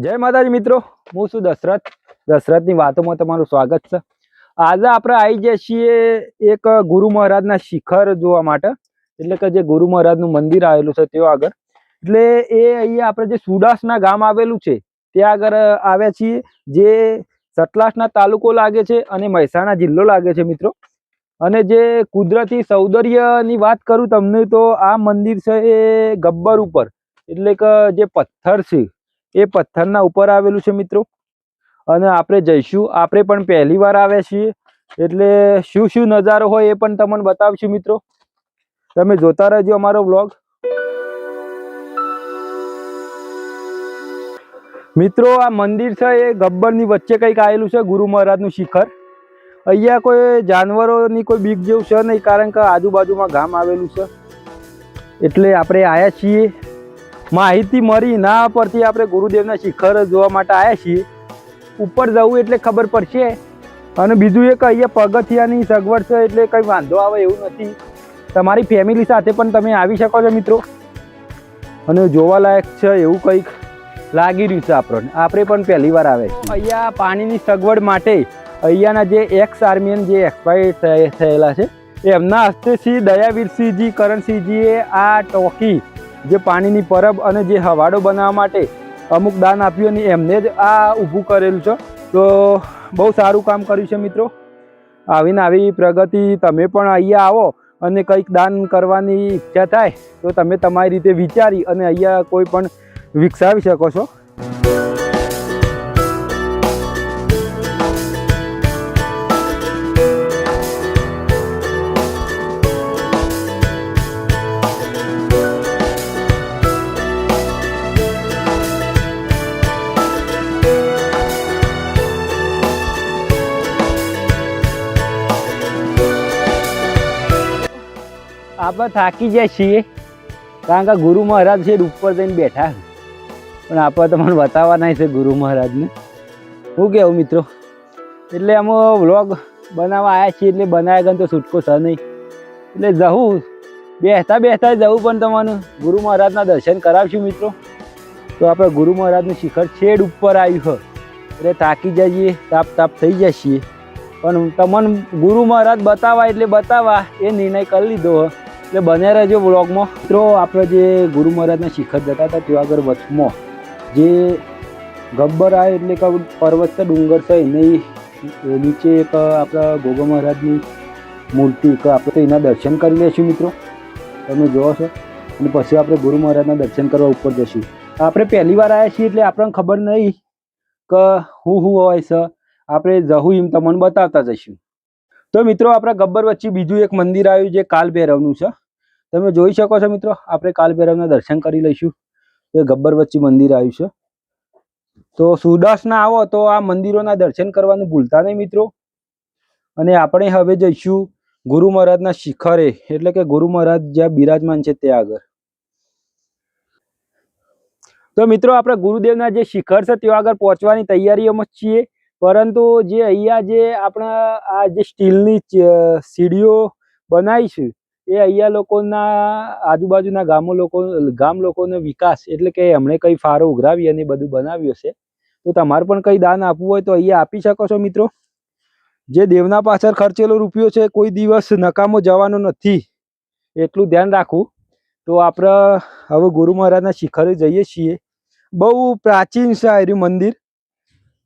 જય માતાજી મિત્રો, હું છું દશરથની વાતોમાં તમારું સ્વાગત છે। આજે આપણે આવી ગયા છીએ એક ગુરુ મહારાજના શિખર જોવા માટે, એટલે કે જે ગુરુ મહારાજનું મંદિર આવેલું છે ત્યાં આગળ। એટલે એ અહીંયા આપણે જે સુડાસના ગામ આવેલું છે ત્યાં આગળ આવ્યા છીએ, જે સતલાસના તાલુકો લાગે છે અને મહેસાણા જિલ્લો લાગે છે મિત્રો। અને જે કુદરતી સૌંદર્યની વાત કરું તમને તો આ મંદિર છે એ ગબ્બર ઉપર, એટલે કે જે પથ્થર છે એ પથ્થરના ઉપર આવેલું છે મિત્રો। અને આપણે જઈશું, આપણે પણ પહેલી વાર આવ્યા છીએ એટલે શું શું નજારો હોય એ પણ તમને બતાવશું મિત્રો। તમે જોતા રહેજો અમારો વ્લોગ મિત્રો। આ મંદિર છે એ ગબ્બરની વચ્ચે કંઈક આવેલું છે, ગુરુ મહારાજનું શિખર। અહીંયા કોઈ જાનવરોની કોઈ બીક જેવું છે નહીં, કારણ કે આજુબાજુમાં ગામ આવેલું છે એટલે આપણે આવ્યા છીએ। માહિતી મળી ના પરથી આપણે ગુરુદેવના શિખર જોવા માટે આવ્યા છીએ। ઉપર જવું એટલે ખબર પડશે। અને બીજું એક અહીંયા પગથિયાની સગવડ છે એટલે કંઈ વાંધો આવે એવું નથી। તમારી ફેમિલી સાથે પણ તમે આવી શકો છો મિત્રો, અને જોવાલાયક છે એવું કંઈક લાગી રહ્યું છે આપણને। આપણે પણ પહેલી વાર આવ્યા છીએ। અહીંયા પાણીની સગવડ માટે અહીંયાના જે એક્સ આર્મીયન જે એક્સપાયર થયેલા છે એમના હસ્તે શ્રી દયાવીરસિંહજી કરણસિંહજીએ આ ટોકી જે પાણીની પરબ અને જે હવાડો બનાવવા માટે અમુક દાન આપ્યું અને એમને જ આ ઊભું કરેલું છે। તો બહુ સારું કામ કર્યું છે મિત્રો। આવીને આવી પ્રગતિ તમે પણ અહીંયા આવો અને કંઈક દાન કરવાની ઈચ્છા થાય તો તમે તમારી રીતે વિચારી અને અહીંયા કોઈ પણ વિકસાવી શકો છો। આપણે થાકી જાય છીએ કારણ કે ગુરુ મહારાજ છે ઉપર જઈને બેઠા, પણ આપણે તમને બતાવવાના છે ગુરુ મહારાજને। શું કહેવું મિત્રો, એટલે અમે વ્લોગ બનાવવા આવ્યા છીએ એટલે બનાવ્યા ગયો તો છૂટકો છે નહીં, એટલે જવું બેસતા બેસતા જવું પણ તમને ગુરુ મહારાજના દર્શન કરાવશું મિત્રો। તો આપણે ગુરુ મહારાજનું શિખર છેડ ઉપર આવ્યું છે એટલે થાકી જઈએ, તાપ થઈ જાય છીએ, પણ તમને ગુરુ મહારાજ બતાવવા એટલે બતાવવા એ નિર્ણય કરી લીધો હોય એટલે બન્યા રહેજો વ્લોગમાં મિત્રો। આપણે જે ગુરુ મહારાજના શિખર જતા હતા ત્યાં આગળ વચમાં જે ગબ્બર આવે એટલે કે પર્વત છે, ડુંગર છે, એની નીચે એક આપણા ગોગા મહારાજની મૂર્તિ, આપણે તો એના દર્શન કરી લઈશું મિત્રો, તમે જોવો છો। અને પછી આપણે ગુરુ મહારાજના દર્શન કરવા ઉપર જઈશું। આપણે પહેલી વાર આવ્યા છીએ એટલે આપણને ખબર નહીં કે શું હોય છે, આપણે જવું એમ તમને બતાવતા જઈશું। તો મિત્રો આપણા ગબ્બર વચ્ચે બીજું એક મંદિર આવ્યું જે કાલ ભૈરવનું છે, તમે જોઈ શકો છો મિત્રો। આપણે કાલ ભૈરવના દર્શન કરી લઈશું। એ ગબ્બર વચ્ચે મંદિર આવ્યું છે, તો સુદાસના આવો તો આ મંદિરોના દર્શન કરવાનું ભૂલતા નહીં મિત્રો। અને આપણે હવે જઈશું ગુરુ મહારાજના શિખરે, એટલે કે ગુરુ મહારાજ જ્યાં બિરાજમાન છે ત્યાં આગળ। તો મિત્રો આપણે ગુરુદેવના જે શિખર છે ત્યાં આગળ પહોંચવાની તૈયારીઓમાં છીએ, પરંતુ જે અહીંયા જે આપણા આ જે સ્ટીલની સીડીઓ બનાવી છે એ અહીંયા લોકોના આજુબાજુના ગામ લોકોનો વિકાસ, એટલે કે એમણે કંઈ ફારો ઉઘરાવી અને બધું બનાવ્યું છે। તો તમારે પણ કંઈ દાન આપવું હોય તો અહીંયા આપી શકો છો મિત્રો। જે દેવના પાછળ ખર્ચેલો રૂપિયો છે કોઈ દિવસ નકામો જવાનો નથી, એટલું ધ્યાન રાખવું। તો આપણે હવે ગુરુ મહારાજના શિખરે જઈએ છીએ। બહુ પ્રાચીન છે આ મંદિર,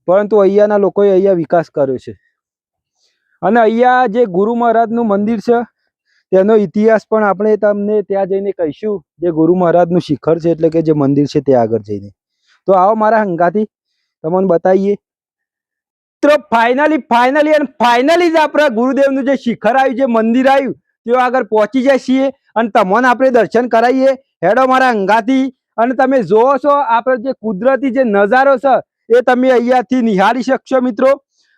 પરંતુ અહીંયાના લોકોએ અહીંયા વિકાસ કર્યો છે। અને અહીંયા જે ગુરુ મહારાજનું મંદિર છે તેનો ઇતિહાસ પણ આપણે તમને ત્યાં જઈને કહીશું, જે ગુરુ મહારાજનું શિખર છે એટલે કે જે મંદિર છે ત્યાં આગળ જઈને। તો આવો મારા હંગાથી તમને બતાવીએ મિત્રો। ફાઇનલી જ આપણે ગુરુદેવનું જે શિખર આવ્યું, જે મંદિર આવ્યું ત્યાં આગળ પહોંચી જાય છીએ અને તમને આપણે દર્શન કરાવીએ। હેડો મારા હંગાથી। અને તમે જોવો છો આપણે જે કુદરતી જે નજારો છે એ તમે અહીંયાથી નિહાળી શકશો મિત્રો।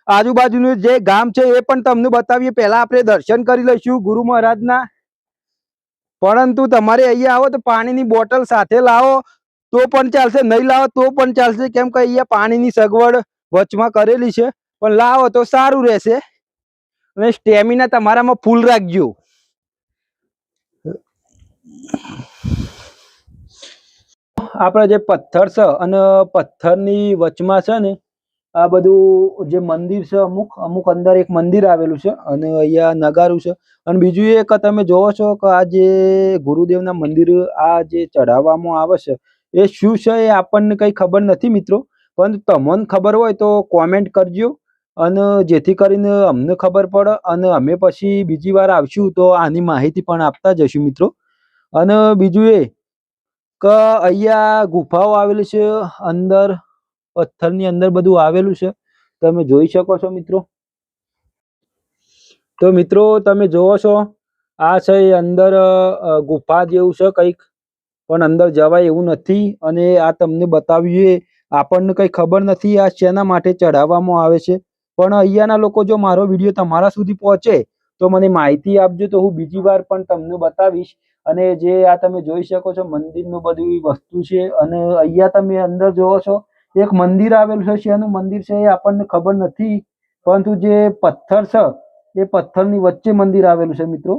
આજુબાજુનું જે ગામ છે એ પણ તમને બતાવીએ। પહેલા આપણે દર્શન કરી લઈશું ગુરુ મહારાજના, પરંતુ તમારે અહીંયા આવો તો પાણીની બોટલ સાથે લાવો તો પણ ચાલશે, નહીં લાવો તો પણ ચાલશે, કેમ કે અહીંયા પાણીની સગવડ વચમાં કરેલી છે, પણ લાવો તો સારું રહેશે। અને સ્ટેમિના તમારામાં ફૂલ રાખજો। આપણે જે પથ્થર છે અને પથ્થરની વચમાં છે ને આ બધું જે મંદિર છે, અમુક અંદર એક મંદિર આવેલું છે અને અહીંયા નગારું છે. અને બીજું એ કે તમે જોવો છો કે આ જે ગુરુદેવના મંદિર આ જે ચઢાવવામાં આવે છે એ શું છે એ આપણને કંઈ ખબર નથી મિત્રો. પરંતુ તમને ખબર હોય તો કોમેન્ટ કરજો અને જેથી કરીને અમને ખબર પડે અને અમે પછી બીજી વાર આવશું તો આની માહિતી પણ આપતા જશું મિત્રો. અને બીજું એ કે અહીંયા ગુફાઓ આવેલી છે, અંદર પથ્થરની અંદર બધું આવેલું છે, તમે જોઈ શકો છો મિત્રો. તો મિત્રો તમે જોવો છો આ છે અંદર ગુફા જેવું છે કંઈક, પણ અંદર જવાય એવું નથી. અને આ તમને બતાવ્યું આપણને કંઈ ખબર નથી આ શેના માટે ચઢાવવામાં આવે છે. પણ અહીંયાના લોકો જો મારો વિડીયો તમારા સુધી પહોંચે તો મને માહિતી આપજો, તો હું બીજી વાર પણ તમને બતાવીશ. અને જે આ તમે જોઈ શકો છો મંદિરનું બધી વસ્તુ છે. અને અહીંયા તમે અંદર જોવો છો એક મંદિર આવેલું છે, શેનું મંદિર છે એ આપણને ખબર નથી, પરંતુ જે પથ્થર છે એ પથ્થરની વચ્ચે મંદિર આવેલું છે મિત્રો.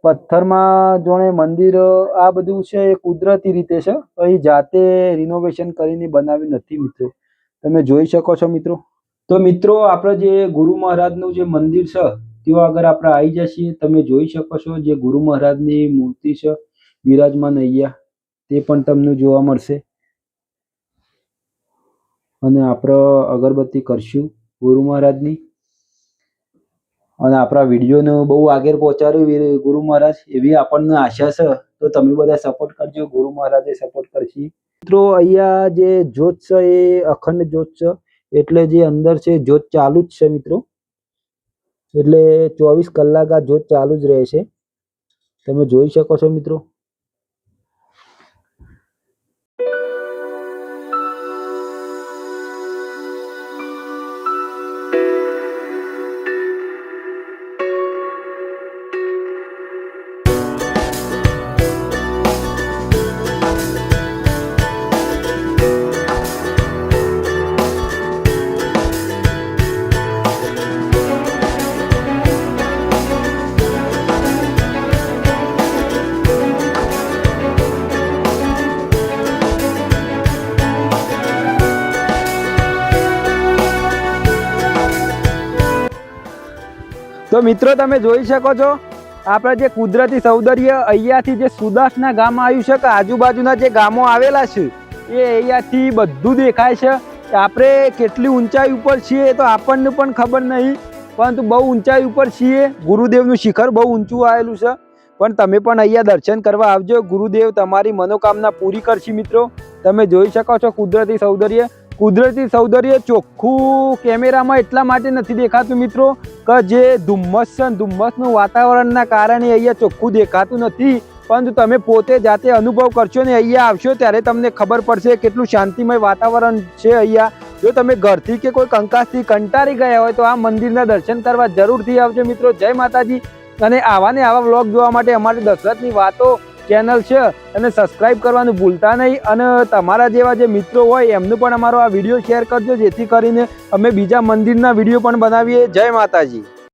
પથ્થરમાં જોણે મંદિર આ બધું છે એ કુદરતી રીતે છે, અહીં જાતે રિનોવેશન કરીને બનાવ્યું નથી મિત્રો, તમે જોઈ શકો છો મિત્રો. તો મિત્રો આપણે જે ગુરુ મહારાજનું જે મંદિર છે ત્યાં આગળ આપણે આવી જઈએ. તમે જોઈ શકો છો જે ગુરુ મહારાજની મૂર્તિ છે બિરાજમાન અહીંયા, તે પણ તમને જોવા મળશે. અને આપણે અગરબત્તી કરશું ગુરુ મહારાજની અને આપણા વિડીયોને બહુ આગળ પહોંચાડ્યું ગુરુ મહારાજ એવી આપણને આશા છે. તો તમે બધા સપોર્ટ કરજો, ગુરુ મહારાજે સપોર્ટ કરશે મિત્રો. અહીંયા જે જ્યોત છે એ અખંડ જ્યોત છે, એટલે જે અંદર છે જ્યોત ચાલુ જ છે મિત્રો. એટલે 24 કલાક આ જ્યોત ચાલુ જ રહે છે, તમે જોઈ શકો છો મિત્રો. તો મિત્રો તમે જોઈ શકો છો આપણે જે કુદરતી સૌંદર્ય અહીંયાથી જે સુદાસના ગામ આવ્યું છે કે આજુબાજુના જે ગામો આવેલા છે એ અહીંયાથી બધું દેખાય છે. આપણે કેટલી ઊંચાઈ ઉપર છીએ તો આપણને પણ ખબર નહીં, પરંતુ બહુ ઊંચાઈ ઉપર છીએ. ગુરુદેવનું શિખર બહુ ઊંચું આવેલું છે, પણ તમે પણ અહીંયા દર્શન કરવા આવજો. ગુરુદેવ તમારી મનોકામના પૂરી કરશે મિત્રો. તમે જોઈ શકો છો કુદરતી સૌંદર્ય ચોખ્ખું કેમેરામાં એટલા માટે નથી દેખાતું મિત્રો કે જે ધુમ્મસ છે, ધુમ્મસનું વાતાવરણના કારણે અહીંયા ચોખ્ખું દેખાતું નથી. પરંતુ તમે પોતે જાતે અનુભવ કરશો ને અહીંયા આવશો ત્યારે તમને ખબર પડશે કેટલું શાંતિમય વાતાવરણ છે અહીંયા. જો તમે ઘરથી કે કોઈ કંકાસથી કંટાળી ગયા હોય તો આ મંદિરના દર્શન કરવા જરૂરથી આવજો મિત્રો. જય માતાજી. અને આવા ને આવા વ્લોગ જોવા માટે અમારી દશરથની વાતો ચેનલ છે અને સબસ્ક્રાઇબ કરવાનું ભૂલતા નહીં. અને તમારા જેવા જે મિત્રો હોય એમને પણ અમારો આ વિડીયો શેર કરજો, જેથી કરીને અમે બીજા મંદિરના વિડીયો પણ બનાવીએ. જય માતાજી.